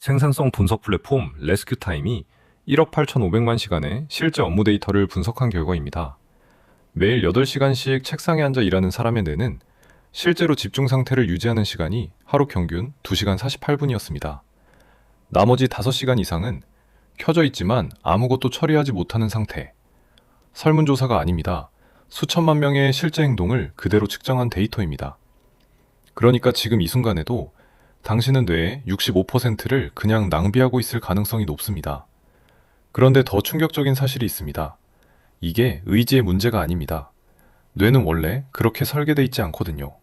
생산성 분석 플랫폼 레스큐타임이 1억 8,500만 시간의 실제 업무 데이터를 분석한 결과입니다. 매일 8시간씩 책상에 앉아 일하는 사람의 뇌는 실제로 집중 상태를 유지하는 시간이 하루 평균 2시간 48분이었습니다. 나머지 5시간 이상은 켜져 있지만 아무것도 처리하지 못하는 상태. 설문조사가 아닙니다. 수천만 명의 실제 행동을 그대로 측정한 데이터입니다. 그러니까 지금 이 순간에도 당신은 뇌의 65%를 그냥 낭비하고 있을 가능성이 높습니다. 그런데 더 충격적인 사실이 있습니다. 이게 의지의 문제가 아닙니다. 뇌는 원래 그렇게 설계되어 있지 않거든요.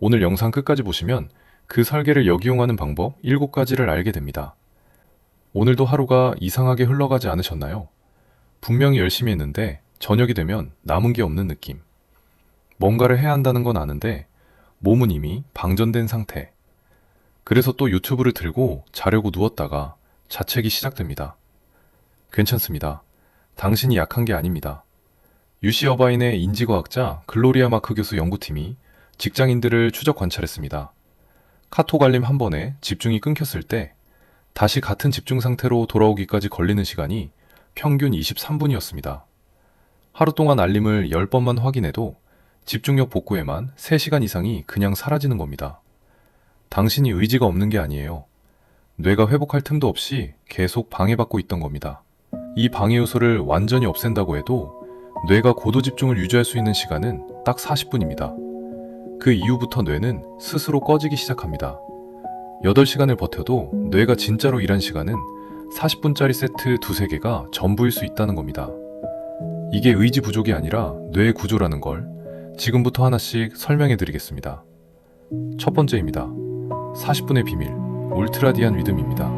오늘 영상 끝까지 보시면 그 설계를 역이용하는 방법 7가지를 알게 됩니다. 오늘도 하루가 이상하게 흘러가지 않으셨나요? 분명히 열심히 했는데 저녁이 되면 남은 게 없는 느낌. 뭔가를 해야 한다는 건 아는데 몸은 이미 방전된 상태. 그래서 또 유튜브를 들고 자려고 누웠다가 자책이 시작됩니다. 괜찮습니다. 당신이 약한 게 아닙니다. UC 어바인의 인지과학자 글로리아 마크 교수 연구팀이 직장인들을 추적 관찰했습니다. 카톡 알림 한 번에 집중이 끊겼을 때 다시 같은 집중 상태로 돌아오기까지 걸리는 시간이 평균 23분이었습니다. 하루 동안 알림을 10번만 확인해도 집중력 복구에만 3시간 이상이 그냥 사라지는 겁니다. 당신이 의지가 없는 게 아니에요. 뇌가 회복할 틈도 없이 계속 방해받고 있던 겁니다. 이 방해 요소를 완전히 없앤다고 해도 뇌가 고도 집중을 유지할 수 있는 시간은 딱 40분입니다. 그 이후부터 뇌는 스스로 꺼지기 시작합니다. 8시간을 버텨도 뇌가 진짜로 일한 시간은 40분짜리 세트 2-3개가 전부일 수 있다는 겁니다. 이게 의지 부족이 아니라 뇌의 구조라는 걸 지금부터 하나씩 설명해 드리겠습니다. 첫 번째입니다. 40분의 비밀, 울트라디안 리듬입니다.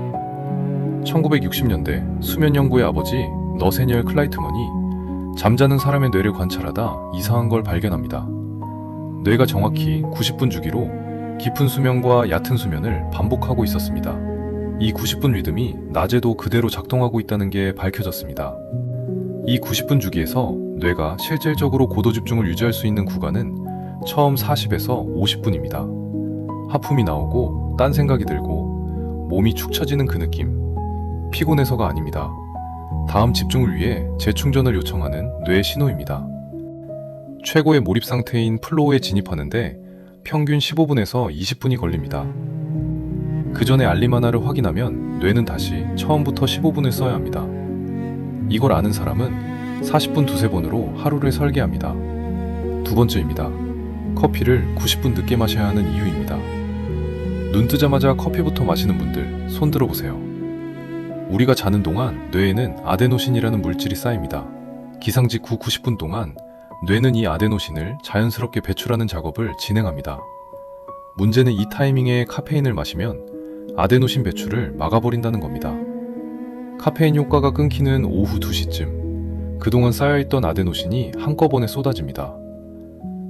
1960년대 수면 연구의 아버지 너세니얼 클라이트먼이 잠자는 사람의 뇌를 관찰하다 이상한 걸 발견합니다. 뇌가 정확히 90분 주기로 깊은 수면과 얕은 수면을 반복하고 있었습니다. 이 90분 리듬이 낮에도 그대로 작동하고 있다는 게 밝혀졌습니다. 이 90분 주기에서 뇌가 실질적으로 고도 집중을 유지할 수 있는 구간은 처음 40에서 50분입니다. 하품이 나오고 딴 생각이 들고 몸이 축 처지는 그 느낌. 피곤해서가 아닙니다. 다음 집중을 위해 재충전을 요청하는 뇌의 신호입니다. 최고의 몰입 상태인 플로우에 진입하는데 평균 15분에서 20분이 걸립니다. 그 전에 알림 하나를 확인하면 뇌는 다시 처음부터 15분을 써야 합니다. 이걸 아는 사람은 40분 2-3번으로 하루를 설계합니다. 두 번째입니다. 커피를 90분 늦게 마셔야 하는 이유입니다. 눈 뜨자마자 커피부터 마시는 분들 손 들어보세요. 우리가 자는 동안 뇌에는 아데노신이라는 물질이 쌓입니다. 기상 직후 90분 동안 뇌는 이 아데노신을 자연스럽게 배출하는 작업을 진행합니다. 문제는 이 타이밍에 카페인을 마시면 아데노신 배출을 막아버린다는 겁니다. 카페인 효과가 끊기는 오후 2시쯤 그동안 쌓여있던 아데노신이 한꺼번에 쏟아집니다.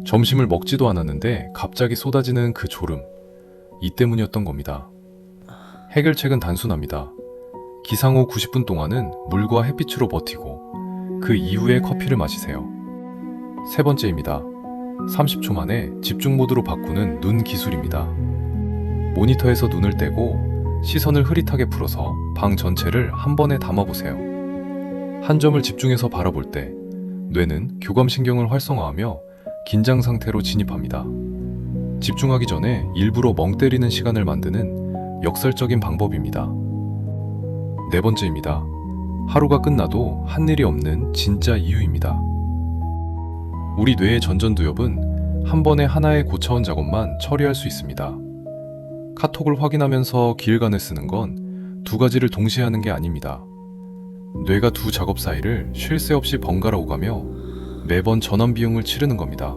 점심을 먹지도 않았는데 갑자기 쏟아지는 그 졸음. 이 때문이었던 겁니다. 해결책은 단순합니다. 기상 후 90분 동안은 물과 햇빛으로 버티고 그 이후에 커피를 마시세요. 세 번째입니다. 30초 만에 집중 모드로 바꾸는 눈 기술입니다. 모니터에서 눈을 떼고 시선을 흐릿하게 풀어서 방 전체를 한 번에 담아보세요. 한 점을 집중해서 바라볼 때 뇌는 교감신경을 활성화하며 긴장 상태로 진입합니다. 집중하기 전에 일부러 멍 때리는 시간을 만드는 역설적인 방법입니다. 네 번째입니다. 하루가 끝나도 한 일이 없는 진짜 이유입니다. 우리 뇌의 전전두엽은 한 번에 하나의 고차원 작업만 처리할 수 있습니다. 카톡을 확인하면서 기일간을 쓰는 건 2가지를 동시에 하는 게 아닙니다. 뇌가 2 작업 사이를 쉴 새 없이 번갈아 오가며 매번 전환 비용을 치르는 겁니다.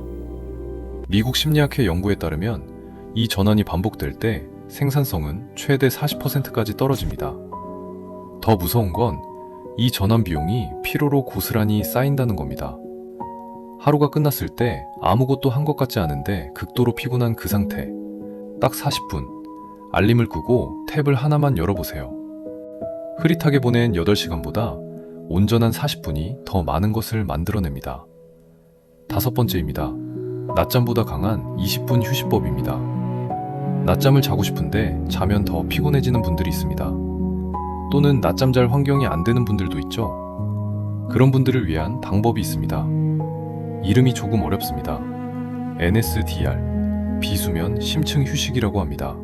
미국 심리학회 연구에 따르면 이 전환이 반복될 때 생산성은 최대 40%까지 떨어집니다. 더 무서운 건 이 전환 비용이 피로로 고스란히 쌓인다는 겁니다. 하루가 끝났을 때 아무것도 한 것 같지 않은데 극도로 피곤한 그 상태. 딱 40분. 알림을 끄고 탭을 하나만 열어보세요. 흐릿하게 보낸 8시간보다 온전한 40분이 더 많은 것을 만들어냅니다. 5번째입니다. 낮잠보다 강한 20분 휴식법입니다. 낮잠을 자고 싶은데 자면 더 피곤해지는 분들이 있습니다. 또는 낮잠 잘 환경이 안 되는 분들도 있죠. 그런 분들을 위한 방법이 있습니다. 이름이 조금 어렵습니다. NSDR, 비수면 심층 휴식이라고 합니다.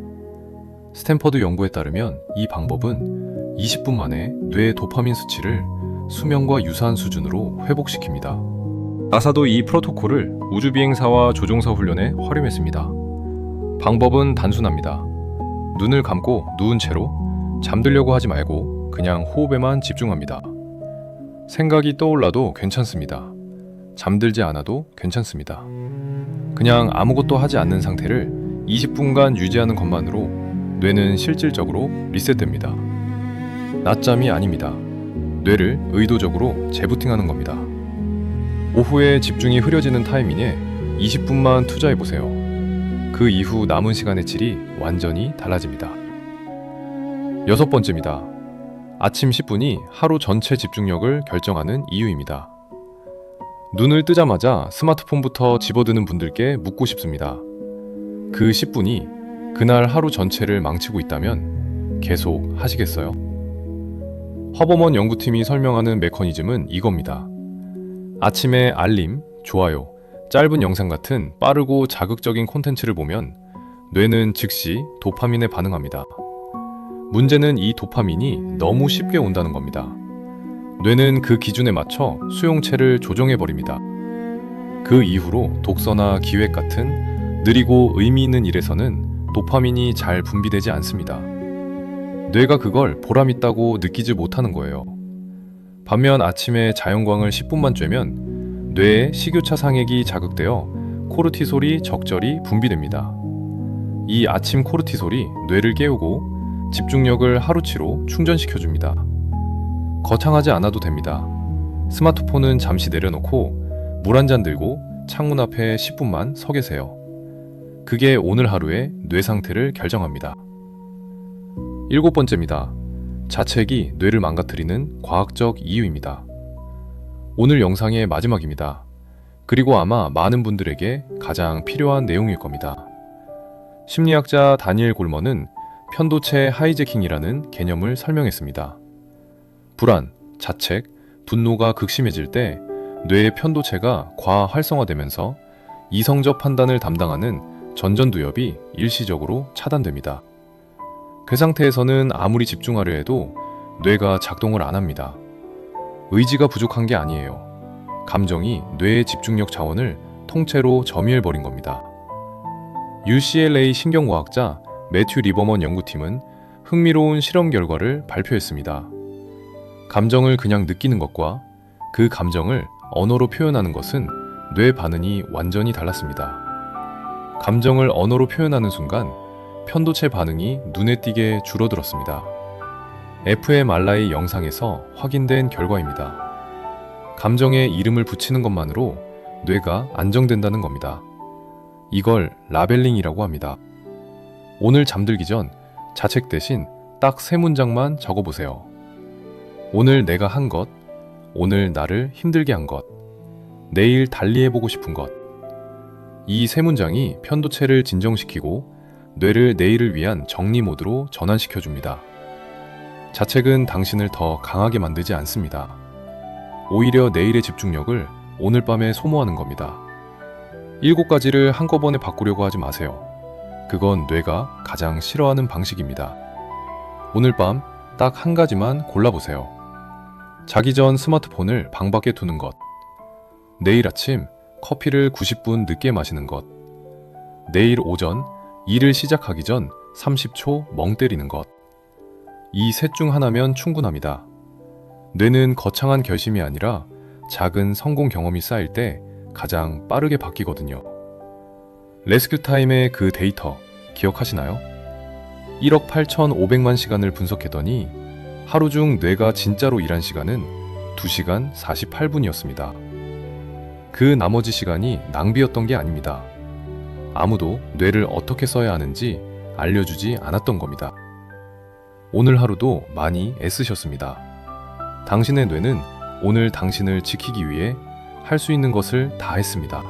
스탠퍼드 연구에 따르면 이 방법은 20분 만에 뇌의 도파민 수치를 수면과 유사한 수준으로 회복시킵니다. 나사도 이 프로토콜을 우주비행사와 조종사 훈련에 활용했습니다. 방법은 단순합니다. 눈을 감고 누운 채로 잠들려고 하지 말고 그냥 호흡에만 집중합니다. 생각이 떠올라도 괜찮습니다. 잠들지 않아도 괜찮습니다. 그냥 아무것도 하지 않는 상태를 20분간 유지하는 것만으로 뇌는 실질적으로 리셋됩니다. 낮잠이 아닙니다. 뇌를 의도적으로 재부팅하는 겁니다. 오후에 집중이 흐려지는 타이밍에 20분만 투자해보세요. 그 이후 남은 시간의 질이 완전히 달라집니다. 6번째입니다. 아침 10분이 하루 전체 집중력을 결정하는 이유입니다. 눈을 뜨자마자 스마트폰부터 집어드는 분들께 묻고 싶습니다. 그 10분이 그날 하루 전체를 망치고 있다면 계속 하시겠어요? 허버먼 연구팀이 설명하는 메커니즘은 이겁니다. 아침에 알림, 좋아요, 짧은 영상 같은 빠르고 자극적인 콘텐츠를 보면 뇌는 즉시 도파민에 반응합니다. 문제는 이 도파민이 너무 쉽게 온다는 겁니다. 뇌는 그 기준에 맞춰 수용체를 조정해버립니다. 그 이후로 독서나 기획 같은 느리고 의미 있는 일에서는 도파민이 잘 분비되지 않습니다. 뇌가 그걸 보람있다고 느끼지 못하는 거예요. 반면 아침에 자연광을 10분만 쬐면 뇌의 식유차 상액이 자극되어 코르티솔이 적절히 분비됩니다. 이 아침 코르티솔이 뇌를 깨우고 집중력을 하루치로 충전시켜줍니다. 거창하지 않아도 됩니다. 스마트폰은 잠시 내려놓고 물 한 잔 들고 창문 앞에 10분만 서 계세요. 그게 오늘 하루의 뇌 상태를 결정합니다. 7번째입니다. 자책이 뇌를 망가뜨리는 과학적 이유입니다. 오늘 영상의 마지막입니다. 그리고 아마 많은 분들에게 가장 필요한 내용일 겁니다. 심리학자 다니엘 골먼은 편도체 하이제킹이라는 개념을 설명했습니다. 불안, 자책, 분노가 극심해질 때 뇌의 편도체가 과활성화되면서 이성적 판단을 담당하는 전전두엽이 일시적으로 차단됩니다. 그 상태에서는 아무리 집중하려 해도 뇌가 작동을 안 합니다. 의지가 부족한 게 아니에요. 감정이 뇌의 집중력 자원을 통째로 점유해버린 겁니다. UCLA 신경과학자 매튜 리버먼 연구팀은 흥미로운 실험 결과를 발표했습니다. 감정을 그냥 느끼는 것과 그 감정을 언어로 표현하는 것은 뇌 반응이 완전히 달랐습니다. 감정을 언어로 표현하는 순간 편도체 반응이 눈에 띄게 줄어들었습니다. fMRI 영상에서 확인된 결과입니다. 감정에 이름을 붙이는 것만으로 뇌가 안정된다는 겁니다. 이걸 라벨링이라고 합니다. 오늘 잠들기 전 자책 대신 딱 3문장만 적어보세요. 오늘 내가 한 것, 오늘 나를 힘들게 한 것, 내일 달리해보고 싶은 것. 이 3문장이 편도체를 진정시키고 뇌를 내일을 위한 정리 모드로 전환시켜줍니다. 자책은 당신을 더 강하게 만들지 않습니다. 오히려 내일의 집중력을 오늘 밤에 소모하는 겁니다. 7가지를 한꺼번에 바꾸려고 하지 마세요. 그건 뇌가 가장 싫어하는 방식입니다. 오늘 밤 딱 1가지만 골라보세요. 자기 전 스마트폰을 방 밖에 두는 것. 내일 아침 커피를 90분 늦게 마시는 것. 내일 오전 일을 시작하기 전 30초 멍 때리는 것. 이 셋 중 하나면 충분합니다. 뇌는 거창한 결심이 아니라 작은 성공 경험이 쌓일 때 가장 빠르게 바뀌거든요. 레스큐 타임의 그 데이터 기억하시나요? 1억 8,500만 시간을 분석했더니 하루 중 뇌가 진짜로 일한 시간은 2시간 48분이었습니다. 그 나머지 시간이 낭비였던 게 아닙니다. 아무도 뇌를 어떻게 써야 하는지 알려주지 않았던 겁니다. 오늘 하루도 많이 애쓰셨습니다. 당신의 뇌는 오늘 당신을 지키기 위해 할 수 있는 것을 다 했습니다.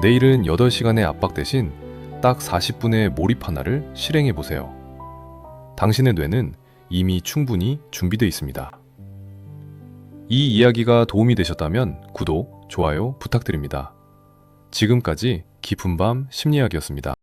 내일은 8시간의 압박 대신 딱 40분의 몰입 하나를 실행해 보세요. 당신의 뇌는 이미 충분히 준비되어 있습니다. 이 이야기가 도움이 되셨다면 구독, 좋아요 부탁드립니다. 지금까지 깊은 밤 심리학이었습니다.